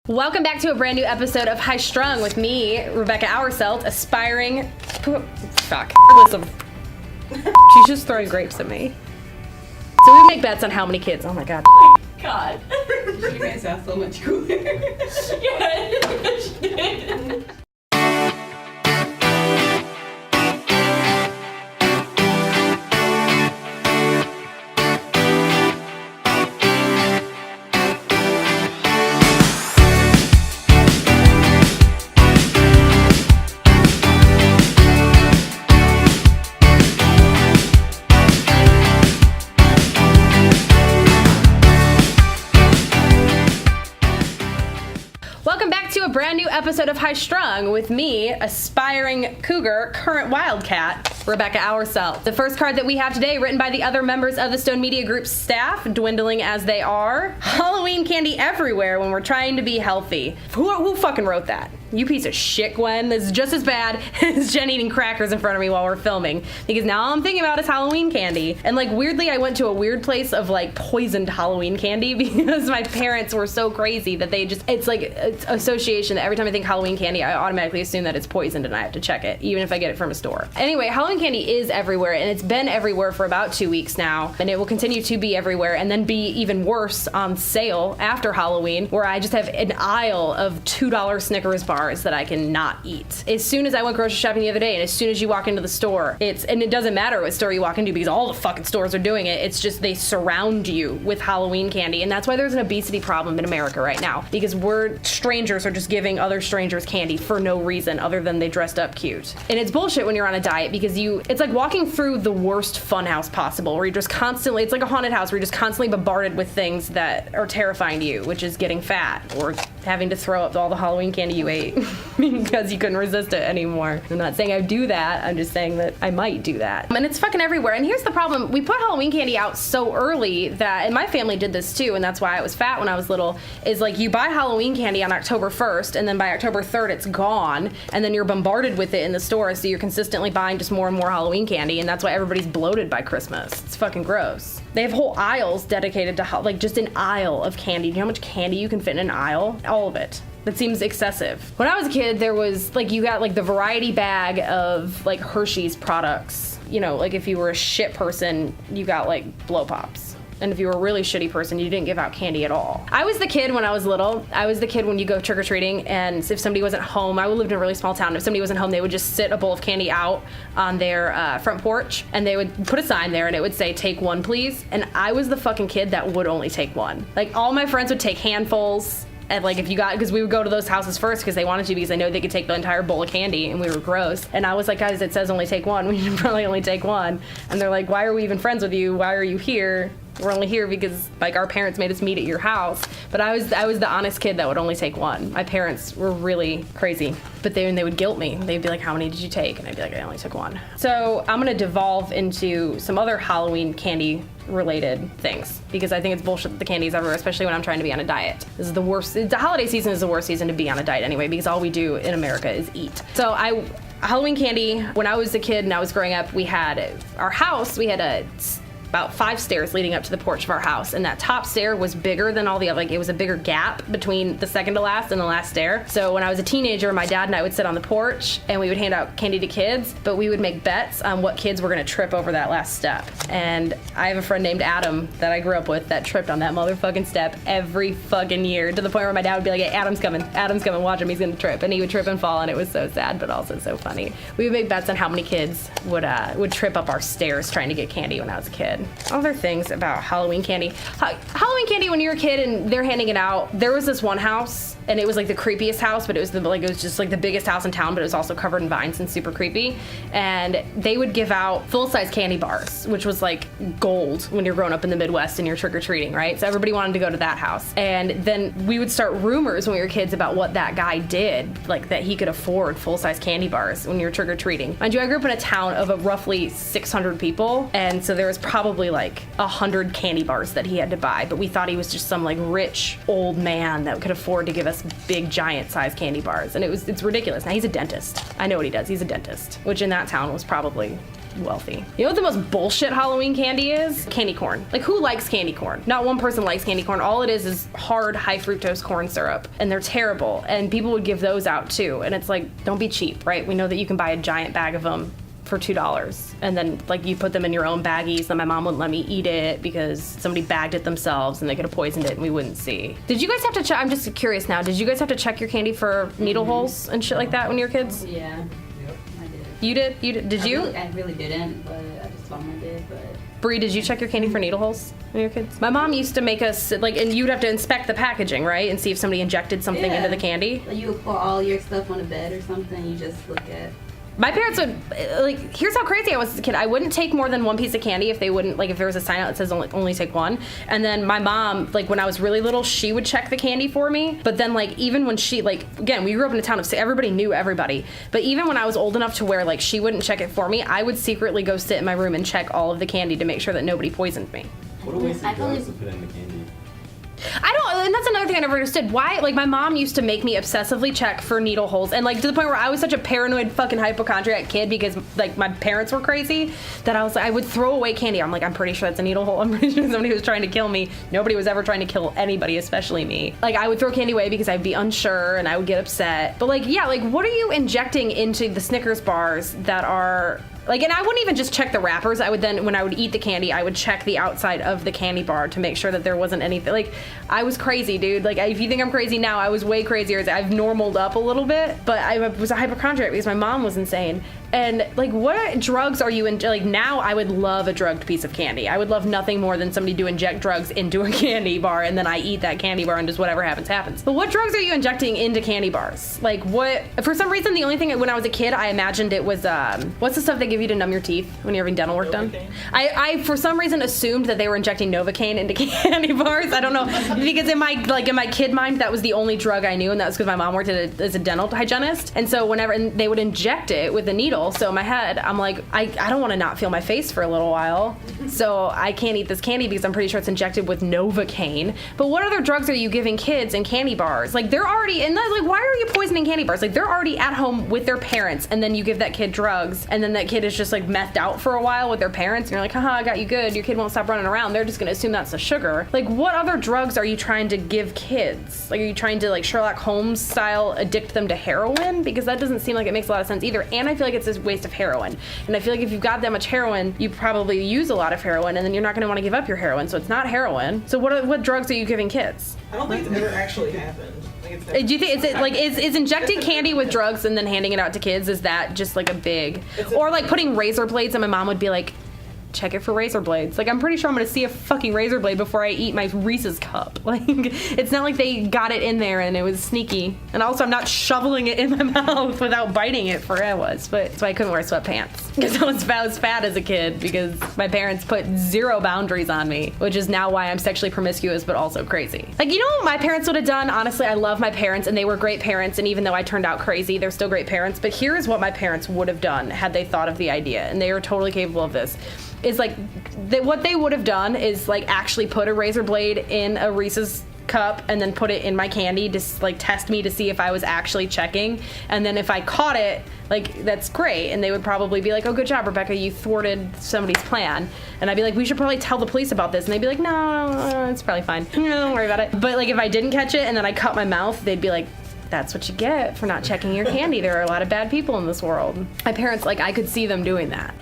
Welcome back to a brand new episode of High Strung with me, Rebecca Auerselt, aspiring... Fuck. Listen. She's just throwing grapes at me. So we make bets on how many kids. Oh my god. Oh my god. You guys sound so much cooler. Yeah, she did. Brand new episode of High Strung with me, aspiring cougar, current wildcat, Rebecca Auerselt. The first card that we have today, written by the other members of the Stone Media Group's staff, dwindling as they are. Halloween candy everywhere when we're trying to be healthy. Who fucking wrote that? You piece of shit, Gwen. This is just as bad as Jen eating crackers in front of me while we're filming. Because now all I'm thinking about is Halloween candy. And like weirdly, I went to a weird place of like poisoned Halloween candy because my parents were so crazy that they just, it's like it's association that every time I think Halloween candy, I automatically assume that it's poisoned and I have to check it, even if I get it from a store. Anyway, Halloween candy is everywhere and it's been everywhere for about 2 weeks now. And it will continue to be everywhere and then be even worse on sale after Halloween, where I just have an aisle of $2 Snickers bars that I can not eat. As soon as I went grocery shopping the other day, and as soon as you walk into the store, and it doesn't matter what store you walk into because all the fucking stores are doing it, it's just they surround you with Halloween candy, and that's why there's an obesity problem in America right now, because strangers are just giving other strangers candy for no reason other than they dressed up cute. And it's bullshit when you're on a diet because it's like walking through the worst funhouse possible, where you're just constantly, it's like a haunted house where you're just constantly bombarded with things that are terrifying to you, which is getting fat or having to throw up all the Halloween candy you ate because you couldn't resist it anymore. I'm not saying I do that, I'm just saying that I might do that. And it's fucking everywhere. And here's the problem, we put Halloween candy out so early that, and my family did this too, and that's why I was fat when I was little, is like you buy Halloween candy on October 1st, and then by October 3rd it's gone, and then you're bombarded with it in the store, so you're consistently buying just more and more Halloween candy, and that's why everybody's bloated by Christmas. It's fucking gross. They have whole aisles dedicated to, like just an aisle of candy. Do you know how much candy you can fit in an aisle? All of it. That seems excessive. When I was a kid, there was like, you got like the variety bag of like Hershey's products. You know, like if you were a shit person, you got like blow pops. And if you were a really shitty person, you didn't give out candy at all. I was the kid when I was little. I was the kid when you go trick-or-treating, and if somebody wasn't home, I lived in a really small town, if somebody wasn't home, they would just sit a bowl of candy out on their front porch, and they would put a sign there, and it would say, "Take one, please." And I was the fucking kid that would only take one. Like, all my friends would take handfuls. And like if you got, because we would go to those houses first because they wanted to, because they know they could take the entire bowl of candy, and we were gross. And I was like, guys, it says only take one. We should probably only take one. And they're like, why are we even friends with you? Why are you here? We're only here because like our parents made us meet at your house. But I was the honest kid that would only take one. My parents were really crazy, but they would guilt me. They'd be like, how many did you take? And I'd be like, I only took one. So I'm gonna devolve into some other Halloween candy related things, because I think it's bullshit that the candy is everywhere, especially when I'm trying to be on a diet. This is the worst. The holiday season is the worst season to be on a diet anyway, because all we do in America is eat. So Halloween candy, when I was a kid and I was growing up, we had about 5 stairs leading up to the porch of our house, and that top stair was bigger than all the other, like it was a bigger gap between the second to last and the last stair. So when I was a teenager, my dad and I would sit on the porch and we would hand out candy to kids, but we would make bets on what kids were gonna trip over that last step. And I have a friend named Adam that I grew up with that tripped on that motherfucking step every fucking year, to the point where my dad would be like, hey, Adam's coming, watch him, he's gonna trip. And he would trip and fall, and it was so sad, but also so funny. We would make bets on how many kids would trip up our stairs trying to get candy when I was a kid. Other things about Halloween candy. Halloween candy, when you're a kid and they're handing it out, there was this one house, and it was like the creepiest house, but it was just like the biggest house in town, but it was also covered in vines and super creepy. And they would give out full-size candy bars, which was like gold when you're growing up in the Midwest and you're trick-or-treating, right? So everybody wanted to go to that house. And then we would start rumors when we were kids about what that guy did, like that he could afford full-size candy bars when you're trick-or-treating. Mind you, I grew up in a town of roughly 600 people, and so there was probably like 100 candy bars that he had to buy, but we thought he was just some like rich old man that could afford to give us big giant size candy bars, and it's ridiculous. Now he's a dentist. I know what he does. He's a dentist, which in that town was probably wealthy. You know what the most bullshit Halloween candy is? Candy corn. Like, who likes candy corn? Not one person likes candy corn. All it is hard, high fructose corn syrup. And they're terrible. And people would give those out too. And it's like, don't be cheap, right? We know that you can buy a giant bag of them for $2, and then like you put them in your own baggies, and my mom wouldn't let me eat it because somebody bagged it themselves and they could have poisoned it and we wouldn't see. Did you guys have to check, I'm just curious now, did you guys have to check your candy for needle holes and shit like that when you were kids? Yeah. I did. You did? Did you? I really didn't, but I just told them I did, but... Bree, did you check your candy for needle holes when you were kids? My mom used to make us, like, and you'd have to inspect the packaging, right? And see if somebody injected something into the candy. Like you would put all your stuff on the bed or something, you just look at... My parents would, like, here's how crazy I was as a kid. I wouldn't take more than one piece of candy if they wouldn't, like, if there was a sign out that says only take one. And then my mom, like, when I was really little, she would check the candy for me. But then, like, even when she, like, again, we grew up in a town of, everybody knew everybody. But even when I was old enough to where, like, she wouldn't check it for me, I would secretly go sit in my room and check all of the candy to make sure that nobody poisoned me. What a waste of drugs to put in the candy. And that's another thing I never understood. Why, like, my mom used to make me obsessively check for needle holes, and, like, to the point where I was such a paranoid fucking hypochondriac kid because, like, my parents were crazy that I was like, I would throw away candy. I'm like, I'm pretty sure that's a needle hole. I'm pretty sure somebody was trying to kill me. Nobody was ever trying to kill anybody, especially me. Like, I would throw candy away because I'd be unsure and I would get upset. But, like, yeah, like, what are you injecting into the Snickers bars that are... Like, and I wouldn't even just check the wrappers. I would then, when I would eat the candy, I would check the outside of the candy bar to make sure that there wasn't anything. Like, I was crazy, dude. Like, if you think I'm crazy now, I was way crazier. I've normaled up a little bit, but I was a hypochondriac because my mom was insane. And, like, what drugs are you in? Like, now I would love a drugged piece of candy. I would love nothing more than somebody to inject drugs into a candy bar, and then I eat that candy bar, and just whatever happens, happens. But what drugs are you injecting into candy bars? Like, what? For some reason, the only thing when I was a kid, I imagined it was, what's the stuff they give you to numb your teeth when you're having dental work done? I for some reason assumed that they were injecting Novocaine into candy bars. I don't know, because in my kid mind, that was the only drug I knew, and that was because my mom worked as a dental hygienist, and so whenever they would inject it with a needle. So in my head, I'm like, I don't want to not feel my face for a little while, so I can't eat this candy because I'm pretty sure it's injected with Novocaine. But what other drugs are you giving kids in candy bars? Like, they're already, and like, why are you poisoning candy bars? Like, they're already at home with their parents, and then you give that kid drugs, and then that kid is just like methed out for a while with their parents, and you're like, haha, I got you good. Your kid won't stop running around. They're just gonna assume that's the sugar. Like, what other drugs are you trying to give kids? Like, are you trying to, like, Sherlock Holmes style addict them to heroin? Because that doesn't seem like it makes a lot of sense either. And I feel like it's a waste of heroin. And I feel like if you've got that much heroin, you probably use a lot of heroin, and then you're not gonna want to give up your heroin. So it's not heroin. So what drugs are you giving kids? I don't think it's ever actually happened. Do you think is injecting candy with drugs and then handing it out to kids, is that just like a big, or like putting razor blades, and my mom would be like, check it for razor blades. Like, I'm pretty sure I'm gonna see a fucking razor blade before I eat my Reese's cup. Like, it's not like they got it in there and it was sneaky. And also, I'm not shoveling it in my mouth without biting it for it was. But that's why I couldn't wear sweatpants, because I was fat as a kid because my parents put zero boundaries on me, which is now why I'm sexually promiscuous but also crazy. Like, you know what my parents would have done? Honestly, I love my parents and they were great parents, and even though I turned out crazy, they're still great parents. But here is what my parents would have done had they thought of the idea, and they are totally capable of this. Is like, what they would have done is like actually put a razor blade in a Reese's cup and then put it in my candy to like test me to see if I was actually checking, and then if I caught it, like, that's great, and they would probably be like, oh, good job, Rebecca, you thwarted somebody's plan. And I'd be like, we should probably tell the police about this, and they'd be like, no, it's probably fine, no, don't worry about it. But like, if I didn't catch it and then I cut my mouth, they'd be like, that's what you get for not checking your candy. There are a lot of bad people in this world. My parents, like, I could see them doing that.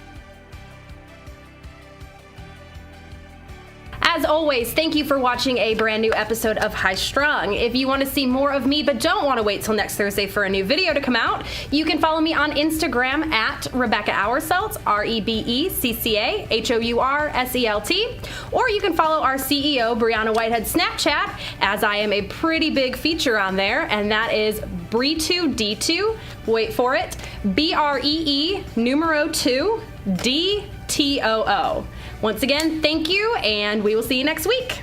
As always, thank you for watching a brand new episode of High Strung. If you want to see more of me but don't want to wait till next Thursday for a new video to come out, you can follow me on Instagram at Rebecca Hourselt, RebeccaHourselt, or you can follow our CEO, Brianna Whitehead, Snapchat, as I am a pretty big feature on there, and that is Bree2D2, wait for it, BREE numero 2 DTOO. Once again, thank you, and we will see you next week.